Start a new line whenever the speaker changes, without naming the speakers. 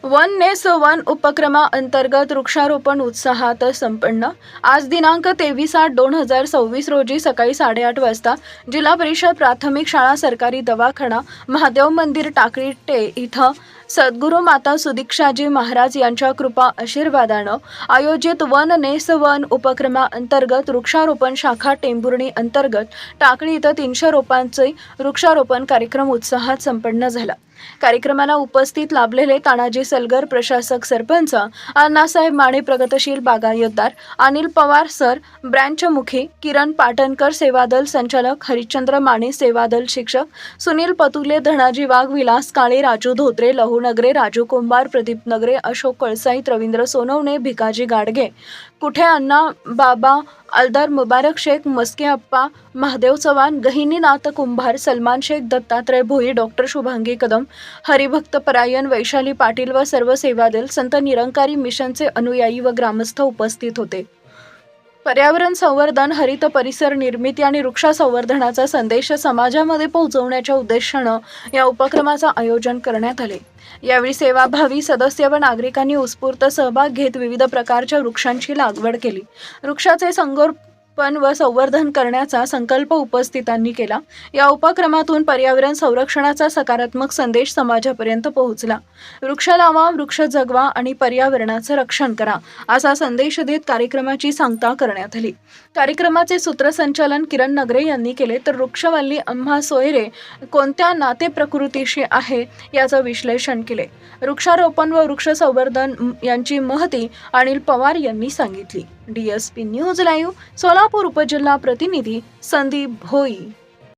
One नेस one उपक्रमाअंतर्गत वृक्षारोपण उत्साहात संपन्न। आज दिनांक 23/8/2026 रोजी सकाळी 8:30 वाजता जिल्हा परिषद प्राथमिक शाळा, सरकारी दवाखाना, महादेव मंदिर, टाकळी इथं सद्गुरू माता सुदीक्षाजी महाराज यांच्या कृपा आशीर्वादानं आयोजित वन नेस वन उपक्रमाअंतर्गत वृक्षारोपण शाखा टेंभुर्णी अंतर्गत टाकळी इथं 300 रोपांचे वृक्षारोपण कार्यक्रम उत्साहात संपन्न झाला। कार्यक्रमाला उपस्थित लाभलेले तानाजी सलगर, प्रशासक सरपंच अण्णासाहेब माने, प्रगतशील बागायतदार अनिल पवार सर, ब्रँच मुखी किरण पाटणकर, सेवादल संचालक हरिश्चंद्र माने, सेवादल शिक्षक सुनील पतुले, धनाजी वाघ, विलास काळे, राजू धोत्रे, लहू नगरे, राजू कुंभार, प्रदीप नगरे, अशोक कळसाईत, रवींद्र सोनवणे, भिकाजी गाडगे, कुठे अण्णा बाबा, अलदार मुबारक शेख, मस्के अप्पा, महादेव चव्हाण, गहिनीनाथ कुंभार, सलमान शेख, दत्तात्रय भोई, डॉक्टर शुभांगी कदम, हरिभक्त परायण, वैशाली पाटील व सर्व सेवादल, संत निरंकारी मिशनचे अनुयायी व ग्रामस्थ उपस्थित होते। पर्यावरण संवर्धन, हरित परिसर निर्मिती आणि वृक्ष संवर्धनाचा संदेश समाजामध्ये पोहोचवण्याच्या उद्देशानं या उपक्रमाचं आयोजन करण्यात आले। यावेळी सेवाभावी सदस्य व नागरिकांनी उत्स्फूर्त सहभाग घेत विविध प्रकारच्या वृक्षांची लागवड केली। वृक्षाचे संगोपन व संवर्धन करण्याचा संकल्प उपस्थितांनी केला। या उपक्रमातून पर्यावरण संरक्षणाचा सकारात्मक संदेश समाजापर्यंत पोहोचला। वृक्ष लावा, वृक्ष जगवा आणि पर्यावरणाचं रक्षण करा असा संदेश देत कार्यक्रमाची सांगता करण्यात आली। कार्यक्रमाचे सूत्रसंचालन किरण नगरे यांनी केले, तर वृक्षवल्ली अम्मा सोयरे कोणत्या नाते प्रकृतीशी आहे याचं विश्लेषण केले। वृक्षारोपण व वृक्ष संवर्धन यांची महती अनिल पवार यांनी सांगितली। DSP न्यूज लाईव्ह सोलापूर उपजिल्हा प्रतिनिधी संदीप भोई।